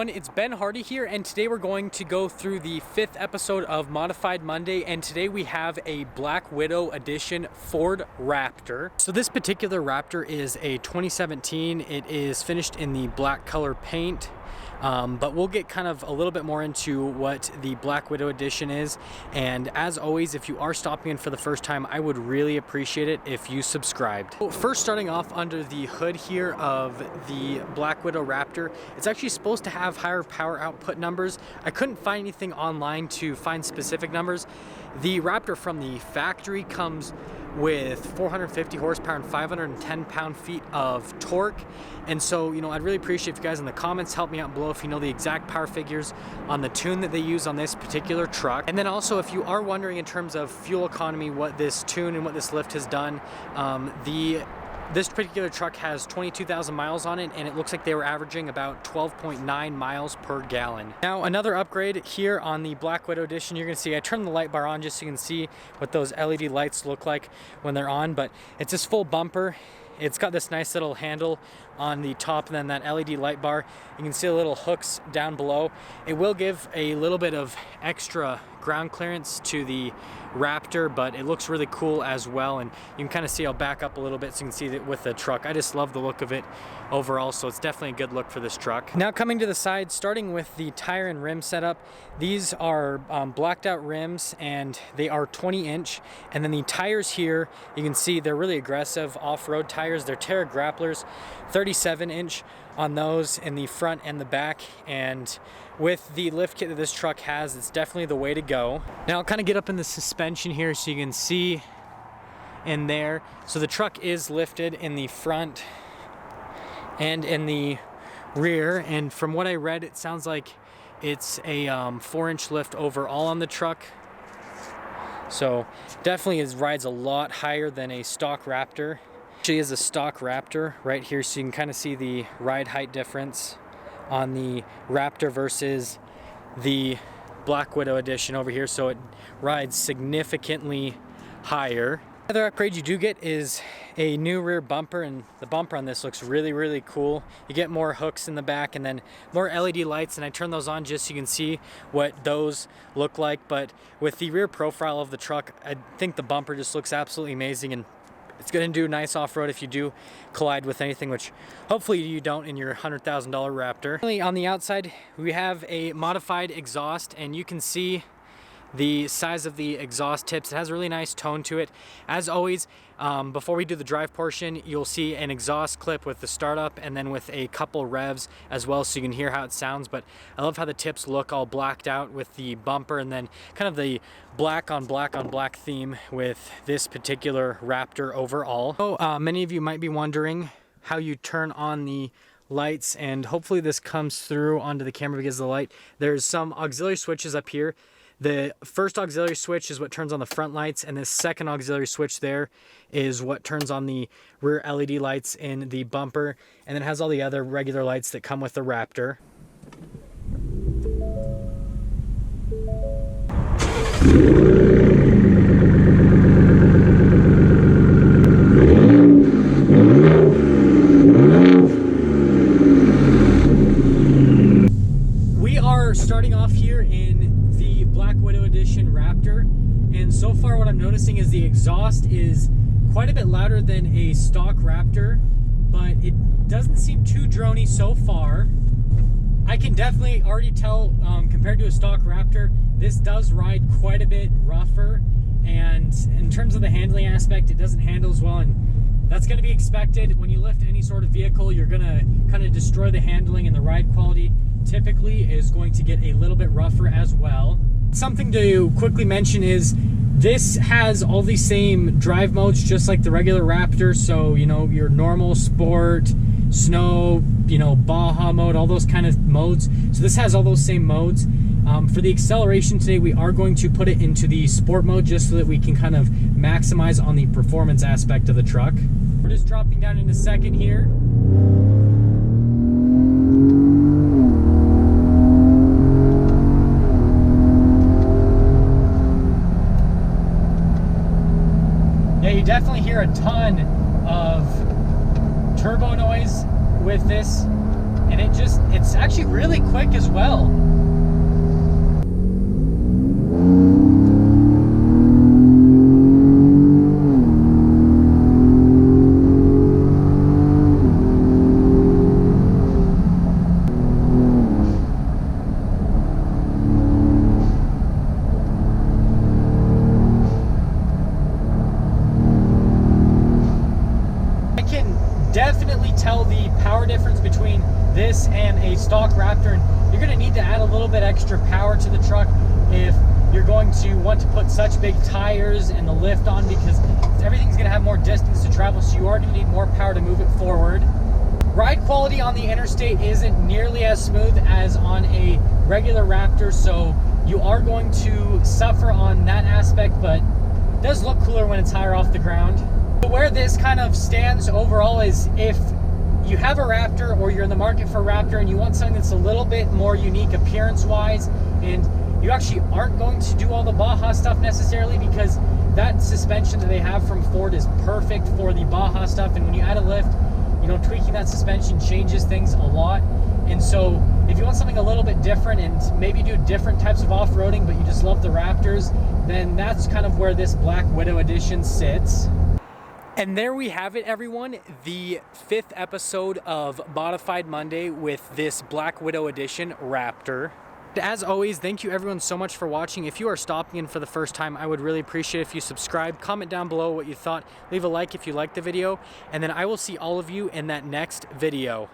everyone, it's Ben Hardy here, and today we're going to go through the 5th episode of Modified Monday, and today we have a Black Widow edition Ford Raptor. So this particular Raptor is a 2017. It is finished in the black color paint. But we'll get kind of a little bit more into what the Black Widow edition is. And as always, if you are stopping in for the first time, I would really appreciate it if you subscribed. So first, starting off under the hood here of the Black Widow Raptor, it's actually supposed to have higher power output numbers. I couldn't find anything online to find specific numbers. The Raptor from the factory comes with 450 horsepower and 510 pound-feet of torque. And so, I'd really appreciate if you guys in the comments help me out below if you know the exact power figures on the tune that they use on this particular truck. And then also, if you are wondering in terms of fuel economy, what this tune and what this lift has done, this particular truck has 22,000 miles on it, and it looks like they were averaging about 12.9 miles per gallon. Now, another upgrade here on the Black Widow edition, you're gonna see I turned the light bar on just so you can see what those LED lights look like when they're on, but it's this full bumper. It's got this nice little handle on the top, and then that LED light bar. You can see the little hooks down below. It will give a little bit of extra ground clearance to the Raptor, but it looks really cool as well. And you can kind of see, I'll back up a little bit so you can see it with the truck. I just love the look of it overall, so it's definitely a good look for this truck. Now coming to the side, starting with the tire and rim setup, these are blacked out rims, and they are 20-inch. And then the tires here, you can see they're really aggressive off-road tires. They're Terra Grapplers, 37-inch on those in the front and the back. And with the lift kit that this truck has, it's definitely the way to go. Now I'll kind of get up in the suspension here so you can see in there. So the truck is lifted in the front and in the rear, and from what I read, it sounds like it's a 4-inch lift overall on the truck. So definitely rides a lot higher than a stock Raptor. Actually is a stock Raptor right here, so you can kind of see the ride height difference on the Raptor versus the Black Widow edition over here. So it rides significantly higher. Another upgrade you do get is a new rear bumper, and the bumper on this looks really, really cool. You get more hooks in the back and then more LED lights, and I turn those on just so you can see what those look like. But with the rear profile of the truck, I think the bumper just looks absolutely amazing, and it's going to do nice off-road if you do collide with anything, which hopefully you don't in your $100,000 Raptor. Finally, on the outside, we have a modified exhaust, and you can see the size of the exhaust tips. It has a really nice tone to it. As always, before we do the drive portion, you'll see an exhaust clip with the startup and then with a couple revs as well, so you can hear how it sounds. But I love how the tips look all blacked out with the bumper, and then kind of the black on black on black theme with this particular Raptor overall. So many of you might be wondering how you turn on the lights, and hopefully this comes through onto the camera because of the light. There's some auxiliary switches up here. The first auxiliary switch is what turns on the front lights, and this second auxiliary switch there is what turns on the rear LED lights in the bumper, and then it has all the other regular lights that come with the Raptor. We are starting off here in the Black Widow edition Raptor, and so far what I'm noticing is the exhaust is quite a bit louder than a stock Raptor, but it doesn't seem too drony so far. I can definitely already tell, compared to a stock Raptor, this does ride quite a bit rougher, and in terms of the handling aspect, it doesn't handle as well, and that's going to be expected. When you lift any sort of vehicle, you're going to kind of destroy the handling, and the ride quality typically is going to get a little bit rougher as well. Something to quickly mention is this has all the same drive modes just like the regular Raptor. So, your normal, sport, snow, Baja mode, all those kind of modes. So this has all those same modes. For the acceleration today, we are going to put it into the sport mode just so that we can kind of maximize on the performance aspect of the truck. We're just dropping down in a second here. Yeah, you definitely hear a ton of turbo noise with this. and it's actually really quick as well. Definitely tell the power difference between this and a stock Raptor, and you're going to need to add a little bit extra power to the truck if you're going to want to put such big tires and the lift on, because everything's going to have more distance to travel, so you are going to need more power to move it forward. Ride quality on the interstate isn't nearly as smooth as on a regular Raptor, so you are going to suffer on that aspect, but it does look cooler when it's higher off the ground. Where this kind of stands overall is if you have a Raptor or you're in the market for a Raptor and you want something that's a little bit more unique appearance-wise, and you actually aren't going to do all the Baja stuff necessarily, because that suspension that they have from Ford is perfect for the Baja stuff, and when you add a lift, you know, tweaking that suspension changes things a lot. And so if you want something a little bit different and maybe do different types of off-roading, but you just love the Raptors, then that's kind of where this Black Widow edition sits. And there we have it, everyone, the 5th episode of Modified Monday with this Black Widow edition Raptor. As always, thank you everyone so much for watching. If you are stopping in for the first time, I would really appreciate if you subscribe, comment down below what you thought, leave a like if you liked the video, and then I will see all of you in that next video.